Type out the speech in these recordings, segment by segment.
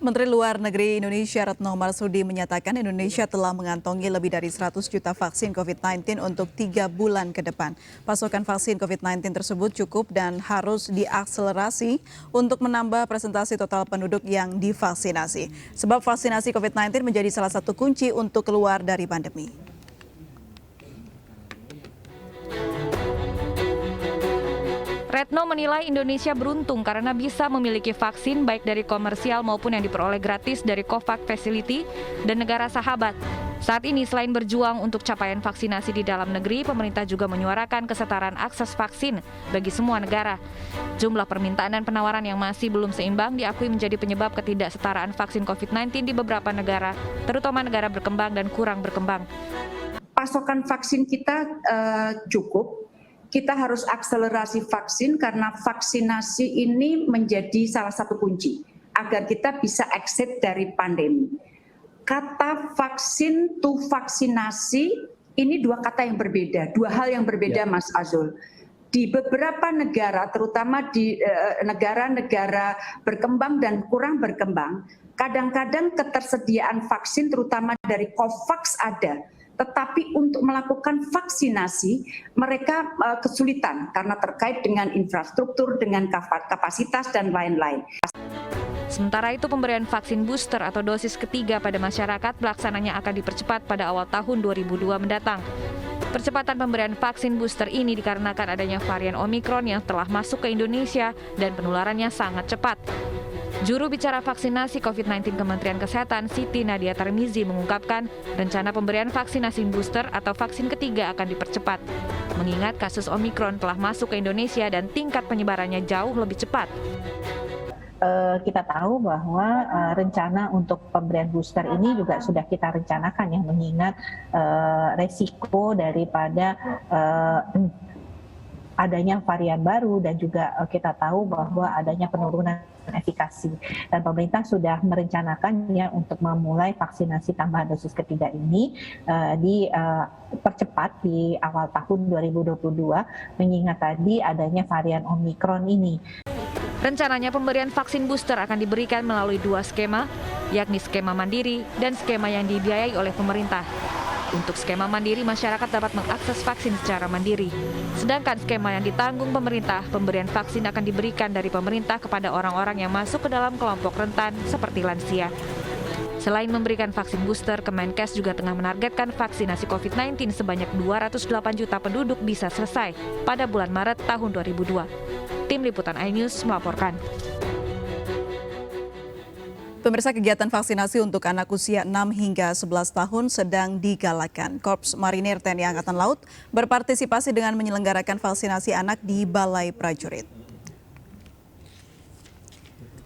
Menteri Luar Negeri Indonesia Retno Marsudi menyatakan Indonesia telah mengantongi lebih dari 100 juta vaksin COVID-19 untuk 3 bulan ke depan. Pasokan vaksin COVID-19 tersebut cukup dan harus diakselerasi untuk menambah presentasi total penduduk yang divaksinasi. Sebab vaksinasi COVID-19 menjadi salah satu kunci untuk keluar dari pandemi. Retno menilai Indonesia beruntung karena bisa memiliki vaksin baik dari komersial maupun yang diperoleh gratis dari COVAX Facility dan negara sahabat. Saat ini selain berjuang untuk capaian vaksinasi di dalam negeri, pemerintah juga menyuarakan kesetaraan akses vaksin bagi semua negara. Jumlah permintaan dan penawaran yang masih belum seimbang diakui menjadi penyebab ketidaksetaraan vaksin COVID-19 di beberapa negara, terutama negara berkembang dan kurang berkembang. Pasokan vaksin kita cukup. Kita harus akselerasi vaksin karena vaksinasi ini menjadi salah satu kunci agar kita bisa exit dari pandemi. Kata vaksin to vaksinasi ini dua kata yang berbeda, dua hal yang berbeda Mas Azul. Di beberapa negara, terutama di negara-negara berkembang dan kurang berkembang, kadang-kadang ketersediaan vaksin terutama dari COVAX ada. Tetapi untuk melakukan vaksinasi mereka kesulitan karena terkait dengan infrastruktur, dengan kapasitas dan lain-lain. Sementara itu pemberian vaksin booster atau dosis ketiga pada masyarakat pelaksananya akan dipercepat pada awal tahun 2002 mendatang. Percepatan pemberian vaksin booster ini dikarenakan adanya varian Omikron yang telah masuk ke Indonesia dan penularannya sangat cepat. Juru bicara vaksinasi COVID-19 Kementerian Kesehatan Siti Nadia Tarmizi mengungkapkan rencana pemberian vaksinasi booster atau vaksin ketiga akan dipercepat. Mengingat kasus Omikron telah masuk ke Indonesia dan tingkat penyebarannya jauh lebih cepat. Kita tahu bahwa rencana untuk pemberian booster ini juga sudah kita rencanakan ya, mengingat resiko daripada adanya varian baru dan juga kita tahu bahwa adanya penurunan efikasi, dan pemerintah sudah merencanakannya untuk memulai vaksinasi tambahan dosis ketiga ini dipercepat di awal tahun 2022 mengingat tadi adanya varian Omikron ini. Rencananya pemberian vaksin booster akan diberikan melalui dua skema, yakni skema mandiri dan skema yang dibiayai oleh pemerintah. Untuk skema mandiri, masyarakat dapat mengakses vaksin secara mandiri. Sedangkan skema yang ditanggung pemerintah, pemberian vaksin akan diberikan dari pemerintah kepada orang-orang yang masuk ke dalam kelompok rentan seperti lansia. Selain memberikan vaksin booster, Kemenkes juga tengah menargetkan vaksinasi COVID-19 sebanyak 208 juta penduduk bisa selesai pada bulan Maret tahun 2002. Tim Liputan iNews melaporkan. Pemirsa, kegiatan vaksinasi untuk anak usia 6 hingga 11 tahun sedang digalakan. Korps Marinir TNI Angkatan Laut berpartisipasi dengan menyelenggarakan vaksinasi anak di Balai Prajurit.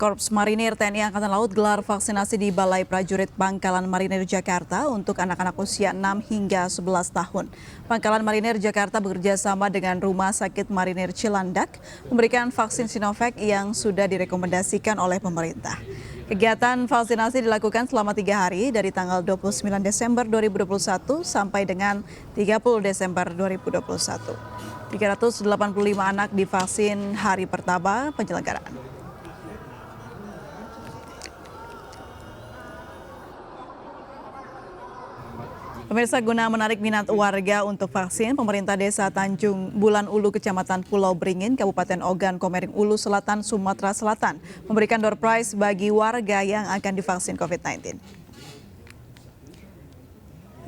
Korps Marinir TNI Angkatan Laut gelar vaksinasi di Balai Prajurit Pangkalan Marinir Jakarta untuk anak-anak usia 6 hingga 11 tahun. Pangkalan Marinir Jakarta bekerja sama dengan Rumah Sakit Marinir Cilandak memberikan vaksin Sinovac yang sudah direkomendasikan oleh pemerintah. Kegiatan vaksinasi dilakukan selama 3 hari dari tanggal 29 Desember 2021 sampai dengan 30 Desember 2021. 385 anak divaksin hari pertama penyelenggaraan. Pemirsa, guna menarik minat warga untuk vaksin, pemerintah Desa Tanjung Bulan Ulu, Kecamatan Pulau Beringin, Kabupaten Ogan Komering Ulu Selatan, Sumatera Selatan, memberikan door prize bagi warga yang akan divaksin COVID-19.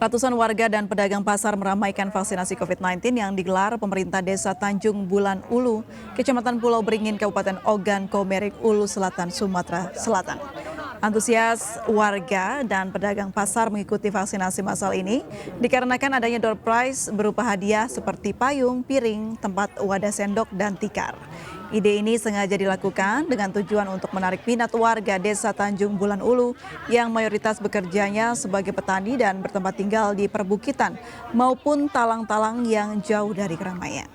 Ratusan warga dan pedagang pasar meramaikan vaksinasi COVID-19 yang digelar pemerintah Desa Tanjung Bulan Ulu, Kecamatan Pulau Beringin, Kabupaten Ogan Komering Ulu Selatan, Sumatera Selatan. Antusias warga dan pedagang pasar mengikuti vaksinasi massal ini dikarenakan adanya door prize berupa hadiah seperti payung, piring, tempat wadah sendok, dan tikar. Ide ini sengaja dilakukan dengan tujuan untuk menarik minat warga Desa Tanjung Bulan Ulu yang mayoritas bekerjanya sebagai petani dan bertempat tinggal di perbukitan maupun talang-talang yang jauh dari keramaian.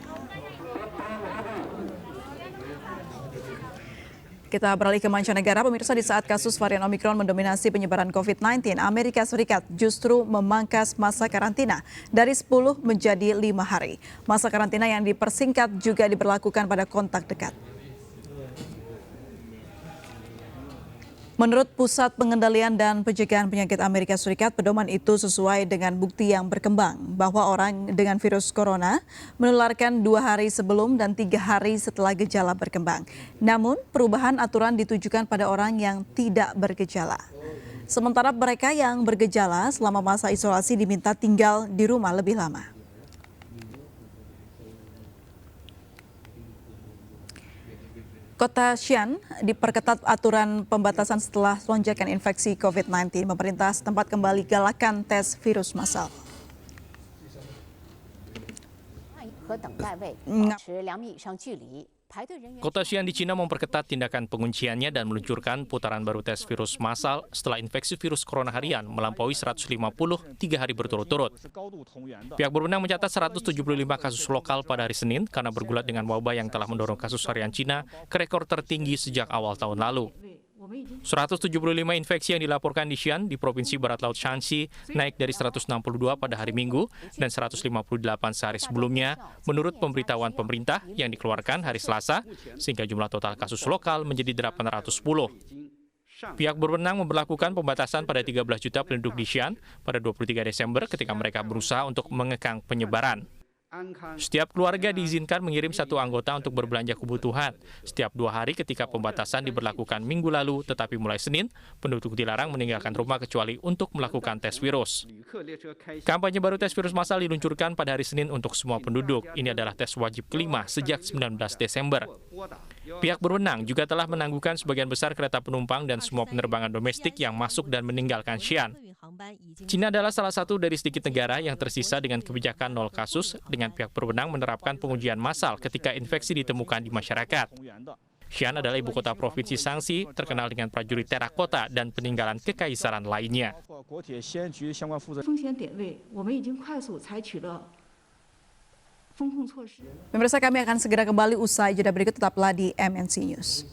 Kita beralih ke mancanegara, pemirsa. Di saat kasus varian Omikron mendominasi penyebaran COVID-19, Amerika Serikat justru memangkas masa karantina dari 10 menjadi 5 hari. Masa karantina yang dipersingkat juga diberlakukan pada kontak dekat. Menurut Pusat Pengendalian dan Pencegahan Penyakit Amerika Serikat, pedoman itu sesuai dengan bukti yang berkembang bahwa orang dengan virus corona menularkan 2 hari sebelum dan 3 hari setelah gejala berkembang. Namun, perubahan aturan ditujukan pada orang yang tidak bergejala. Sementara mereka yang bergejala selama masa isolasi diminta tinggal di rumah lebih lama. Kota Xi'an diperketat aturan pembatasan setelah lonjakan infeksi COVID-19. Pemerintah setempat kembali galakan tes virus massal. Kota Xi'an di Cina memperketat tindakan pengunciannya dan meluncurkan putaran baru tes virus massal setelah infeksi virus corona harian melampaui 150 3 hari berturut-turut. Pihak berwenang mencatat 175 kasus lokal pada hari Senin karena bergulat dengan wabah yang telah mendorong kasus harian Cina ke rekor tertinggi sejak awal tahun lalu. 175 infeksi yang dilaporkan di Xi'an di Provinsi Barat Laut Shanxi naik dari 162 pada hari Minggu dan 158 sehari sebelumnya menurut pemberitahuan pemerintah yang dikeluarkan hari Selasa, sehingga jumlah total kasus lokal menjadi 810. Pihak berwenang memberlakukan pembatasan pada 13 juta penduduk di Xi'an pada 23 Desember ketika mereka berusaha untuk mengekang penyebaran. Setiap keluarga diizinkan mengirim 1 anggota untuk berbelanja kebutuhan setiap 2 hari ketika pembatasan diberlakukan minggu lalu, tetapi mulai Senin, penduduk dilarang meninggalkan rumah kecuali untuk melakukan tes virus. Kampanye baru tes virus massal diluncurkan pada hari Senin untuk semua penduduk. Ini adalah tes wajib kelima sejak 19 Desember. Pihak berwenang juga telah menangguhkan sebagian besar kereta penumpang dan semua penerbangan domestik yang masuk dan meninggalkan Xi'an. Cina adalah salah satu dari sedikit negara yang tersisa dengan kebijakan 0 kasus, dengan pihak berwenang menerapkan pengujian massal ketika infeksi ditemukan di masyarakat. Xi'an adalah ibu kota provinsi Shanxi, terkenal dengan prajurit terakota dan peninggalan kekaisaran lainnya. Pemirsa, kami akan segera kembali usai jeda berikut, tetaplah di MNC News.